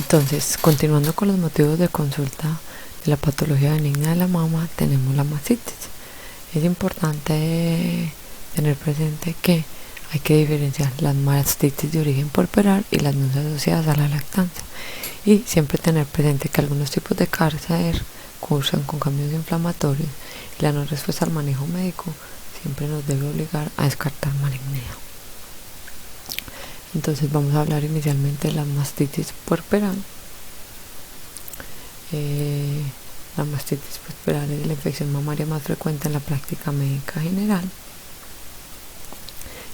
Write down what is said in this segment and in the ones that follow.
Entonces, continuando con los motivos de consulta de la patología benigna de la mama, tenemos la mastitis. Es importante tener presente que hay que diferenciar las mastitis de origen puerperal y las no asociadas a la lactancia, y siempre tener presente que algunos tipos de cáncer cursan con cambios inflamatorios y la no respuesta al manejo médico siempre nos debe obligar a descartar malignidad. Entonces vamos a hablar inicialmente de la mastitis puerperal. La mastitis puerperal es la infección mamaria más frecuente en la práctica médica general.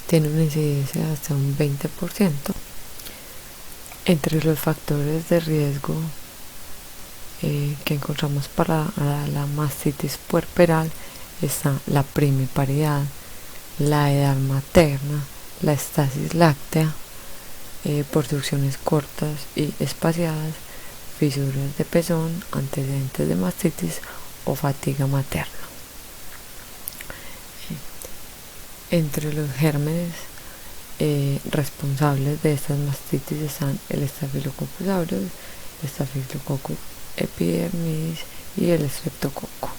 Tiene una incidencia de hasta un 20%. Entre los factores de riesgo que encontramos para la mastitis puerperal está la primiparidad, la edad materna, la estasis láctea, porciones cortas y espaciadas, fisuras de pezón, antecedentes de mastitis o fatiga materna. Entre los gérmenes responsables de estas mastitis están el Staphylococcus aureus, el Staphylococcus epidermidis y el estreptococo.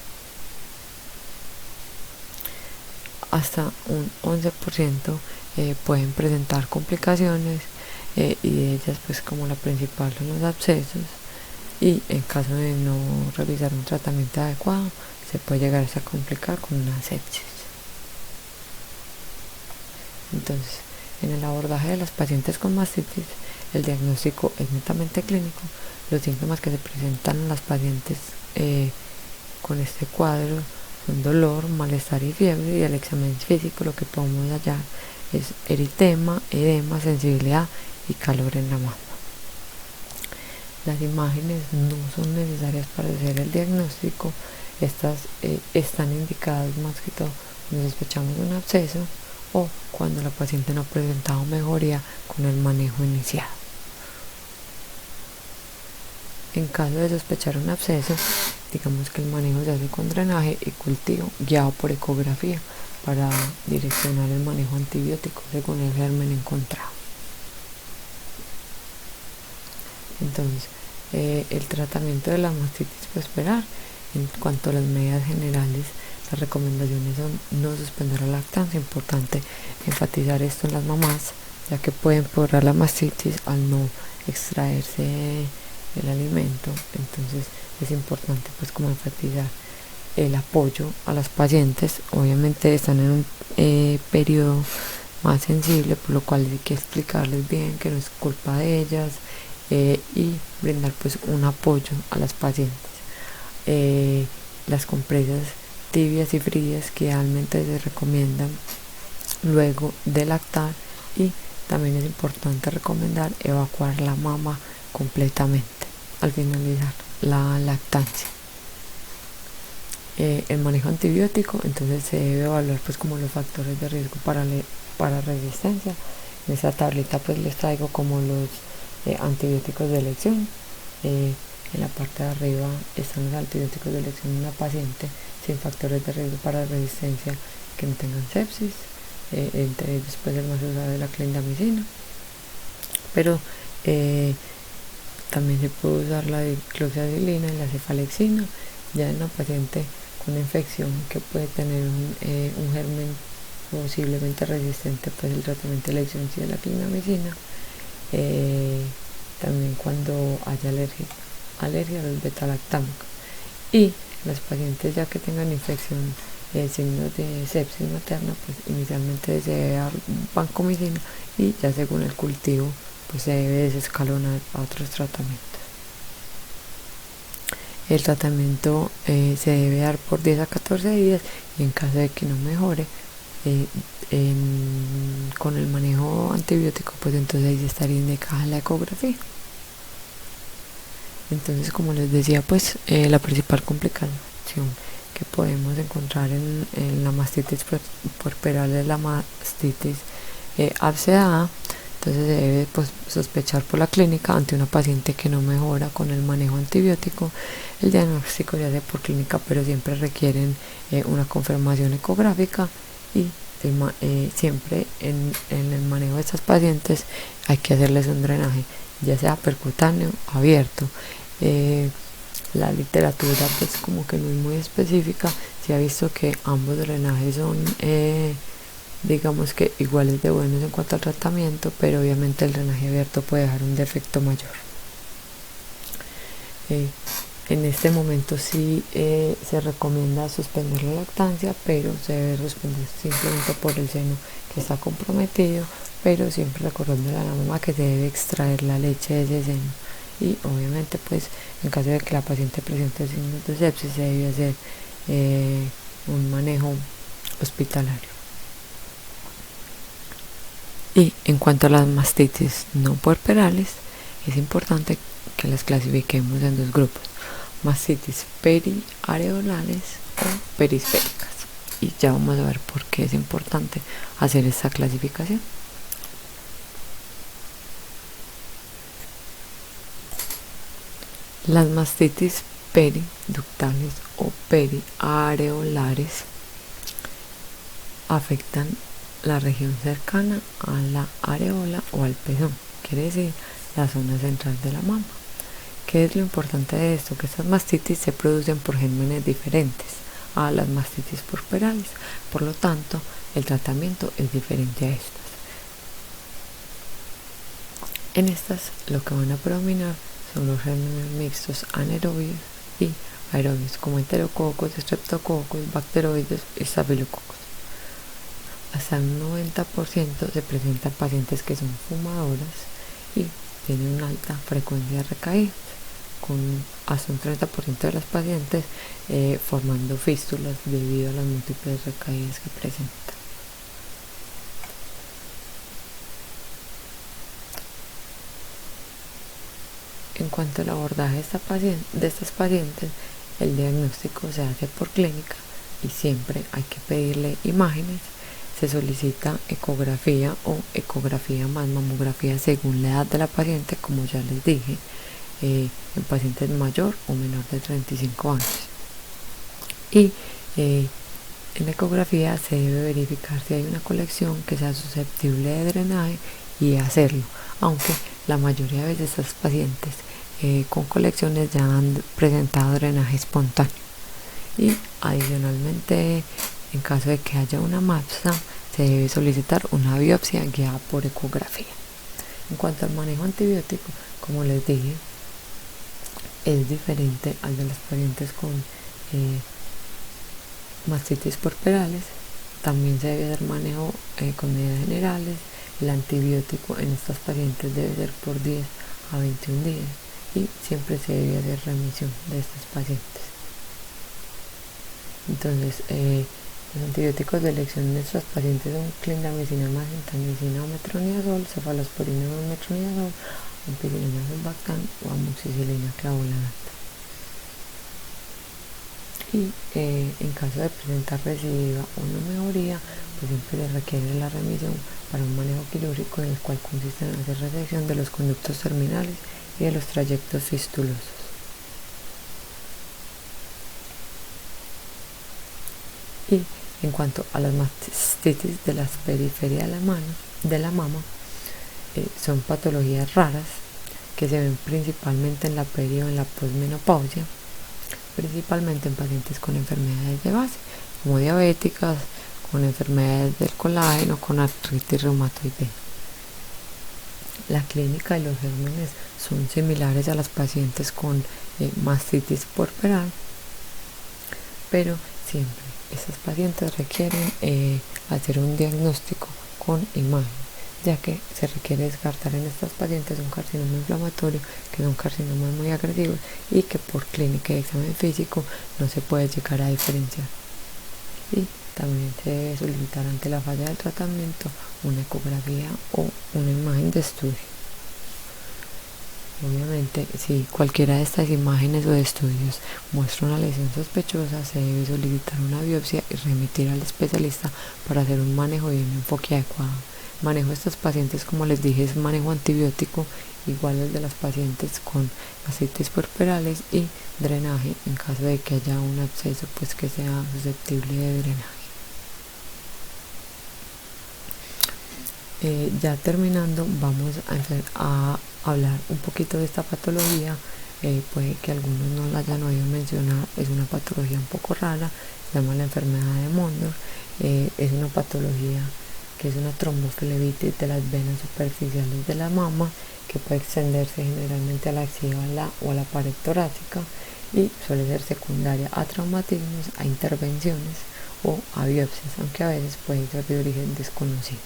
Hasta un 11% pueden presentar complicaciones, y de ellas pues como la principal son los abscesos, y en caso de no realizar un tratamiento adecuado se puede llegar a complicar con una sepsis. Entonces, en el abordaje de los pacientes con mastitis, el diagnóstico es netamente clínico. Los síntomas que se presentan en las pacientes con este cuadro son dolor, malestar y fiebre, y al examen físico lo que podemos hallar es eritema, edema, sensibilidad y calor en la mama. Las imágenes no son necesarias para hacer el diagnóstico. Estas están indicadas más que todo cuando sospechamos un absceso o cuando la paciente no ha presentado mejoría con el manejo inicial. En caso de sospechar un absceso, digamos que el manejo se hace con drenaje y cultivo guiado por ecografía para direccionar el manejo antibiótico según el germen encontrado. Entonces, el tratamiento de la mastitis puerperal, en cuanto a las medidas generales, las recomendaciones son no suspender la lactancia. Importante enfatizar esto en las mamás, ya que puede empeorar la mastitis al no extraerse el alimento. Entonces es importante pues como enfatizar el apoyo a las pacientes. Obviamente están en un periodo más sensible, por lo cual hay que explicarles bien que no es culpa de ellas, y brindar pues un apoyo a las pacientes. Las compresas tibias y frías que idealmente se recomiendan luego de lactar, y también es importante recomendar evacuar la mama completamente al finalizar la lactancia. El manejo antibiótico, entonces se debe evaluar pues como los factores de riesgo para resistencia. En esta tablita pues les traigo como los antibióticos de elección. En la parte de arriba están los antibióticos de elección de una paciente sin factores de riesgo para resistencia que no tengan sepsis. Entre ellos pues el más usado es la clindamicina, pero también se puede usar la dicloxacilina y la cefalexina. Ya en una paciente con una infección que puede tener un germen posiblemente resistente, pues el tratamiento de elección sí es la clindamicina. También cuando haya alergia a los beta-lactámicos, y las pacientes ya que tengan infección, signos de sepsis materna, pues inicialmente se debe dar vancomicina, y ya según el cultivo pues se debe desescalonar a otros tratamientos. El tratamiento se debe dar por 10 a 14 días, y en caso de que no mejore con el manejo antibiótico, pues entonces ahí estaría indicada la ecografía. Entonces, como les decía, pues la principal complicación que podemos encontrar en la mastitis puerperal es la mastitis abscedada. Entonces se debe pues sospechar por la clínica ante una paciente que no mejora con el manejo antibiótico. El diagnóstico se hace por clínica, pero siempre requieren una confirmación ecográfica, y siempre en el manejo de estas pacientes hay que hacerles un drenaje ya sea percutáneo o abierto. La literatura pues como que no es muy específica, se ha visto que ambos drenajes son digamos que iguales de buenos en cuanto al tratamiento, pero obviamente el drenaje abierto puede dejar un defecto mayor. En este momento sí se recomienda suspender la lactancia, pero se debe suspender simplemente por el seno que está comprometido, pero siempre recordando a la mamá que se debe extraer la leche de ese seno. Y obviamente pues en caso de que la paciente presente signos de sepsis se debe hacer un manejo hospitalario. Y en cuanto a las mastitis no puerperales, es importante que las clasifiquemos en dos grupos: mastitis periareolares o perisféricas. Y ya vamos a ver por qué es importante hacer esta clasificación. Las mastitis periductales o periareolares afectan la región cercana a la areola o al pezón, quiere decir la zona central de la mama. ¿Qué es lo importante de esto? Que estas mastitis se producen por gérmenes diferentes a las mastitis puerperales, por lo tanto el tratamiento es diferente a estas. En estas lo que van a predominar son los gérmenes mixtos anaerobios y aerobios, como enterococos, streptococos, bacteroides y estafilococos. Hasta un 90% se presentan pacientes que son fumadoras y tienen una alta frecuencia de recaídas, con hasta un 30% de las pacientes formando fístulas debido a las múltiples recaídas que presentan. En cuanto al abordaje de estas pacientes, el diagnóstico se hace por clínica y siempre hay que pedirle imágenes. Se solicita ecografía o ecografía más mamografía según la edad de la paciente, como ya les dije, en pacientes mayor o menor de 35 años. Y en la ecografía se debe verificar si hay una colección que sea susceptible de drenaje y hacerlo, aunque la mayoría de veces estas pacientes con colecciones ya han presentado drenaje espontáneo. Y adicionalmente, en caso de que haya una MAPSA, se debe solicitar una biopsia guiada por ecografía. En cuanto al manejo antibiótico, como les dije, es diferente al de las pacientes con mastitis puerperales. También se debe hacer manejo con medidas generales. El antibiótico en estas pacientes debe ser por 10 a 21 días y siempre se debe hacer remisión de estas pacientes. Entonces, los antibióticos de elección en nuestros pacientes son clindamicina, gentamicina o metronidazol, cefalosporina o metronidazol, ampicilina sulbactam o amoxicilina clavulanate. Y en caso de presentar recidiva o no mejoría, pues siempre se requiere la remisión para un manejo quirúrgico, en el cual consiste en hacer resección de los conductos terminales y de los trayectos fistulosos. Y en cuanto a las mastitis de las periferias de la mama, son patologías raras que se ven principalmente en la peri o en la posmenopausia, principalmente en pacientes con enfermedades de base, como diabéticas, con enfermedades del colágeno, con artritis reumatoide. La clínica y los gérmenes son similares a las pacientes con mastitis puerperal, pero siempre estas pacientes requieren hacer un diagnóstico con imagen, ya que se requiere descartar en estas pacientes un carcinoma inflamatorio, que son carcinomas muy agresivos y que por clínica y examen físico no se puede llegar a diferenciar. Y también se debe solicitar ante la falla del tratamiento una ecografía o una imagen de estudio. Obviamente, si cualquiera de estas imágenes o de estudios muestra una lesión sospechosa, se debe solicitar una biopsia y remitir al especialista para hacer un manejo y un enfoque adecuado. El manejo de estos pacientes, como les dije, es manejo antibiótico igual al de las pacientes con mastitis puerperales y drenaje en caso de que haya un absceso pues que sea susceptible de drenaje. Ya terminando, vamos a hablar un poquito de esta patología. Puede que algunos no la hayan oído mencionar. Es una patología un poco rara, se llama la enfermedad de Mondor. Es una patología que es una tromboflebitis de las venas superficiales de la mama, que puede extenderse generalmente a la axila o a la pared torácica, y suele ser secundaria a traumatismos, a intervenciones o a biopsias, aunque a veces puede ser de origen desconocido.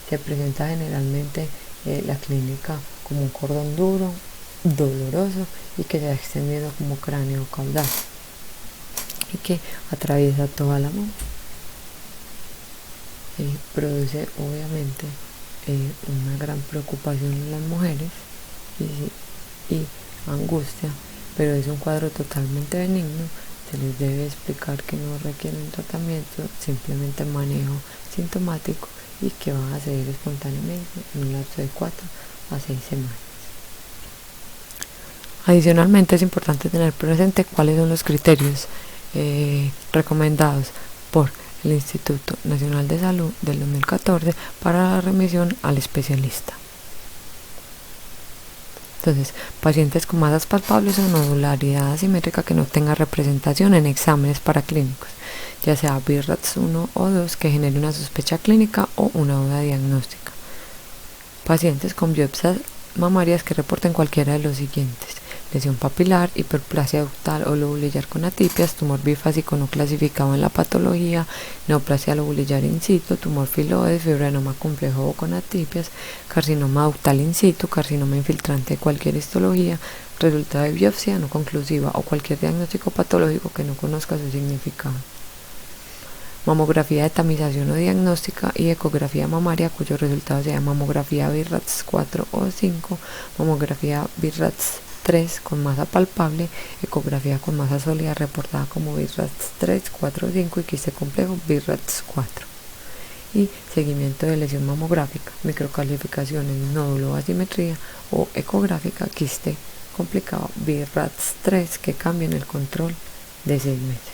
Se presenta generalmente la clínica como un cordón duro, doloroso, y que se va extendiendo como cráneo caudal y que atraviesa toda la mano. Produce obviamente una gran preocupación en las mujeres y angustia, pero es un cuadro totalmente benigno. Se les debe explicar que no requiere un tratamiento, simplemente manejo sintomático, y que va a seguir espontáneamente en un lapso de 4 a 6 semanas. Adicionalmente, es importante tener presente cuáles son los criterios recomendados por el Instituto Nacional de Salud del 2014 para la remisión al especialista. Entonces, pacientes con masas palpables o nodularidad asimétrica que no tenga representación en exámenes paraclínicos, ya sea BIRATS 1 o 2, que genere una sospecha clínica o una duda diagnóstica. Pacientes con biopsias mamarias que reporten cualquiera de los siguientes: lesión papilar, hiperplasia ductal o lobulillar con atipias, tumor bifásico no clasificado en la patología, neoplasia lobulillar in situ, tumor filoide, fibroadenoma complejo o con atipias, carcinoma ductal in situ, carcinoma infiltrante de cualquier histología, resultado de biopsia no conclusiva o cualquier diagnóstico patológico que no conozca su significado. Mamografía de tamización o diagnóstica y ecografía mamaria, cuyo resultado sea mamografía BIRATS 4 o 5, mamografía BIRATS 3 con masa palpable, ecografía con masa sólida reportada como BIRATS 3, 4 o 5 y quiste complejo BIRATS 4. Y seguimiento de lesión mamográfica, microcalificaciones, nódulo, asimetría o ecográfica, quiste complicado BIRATS 3, que cambia en el control de 6 meses.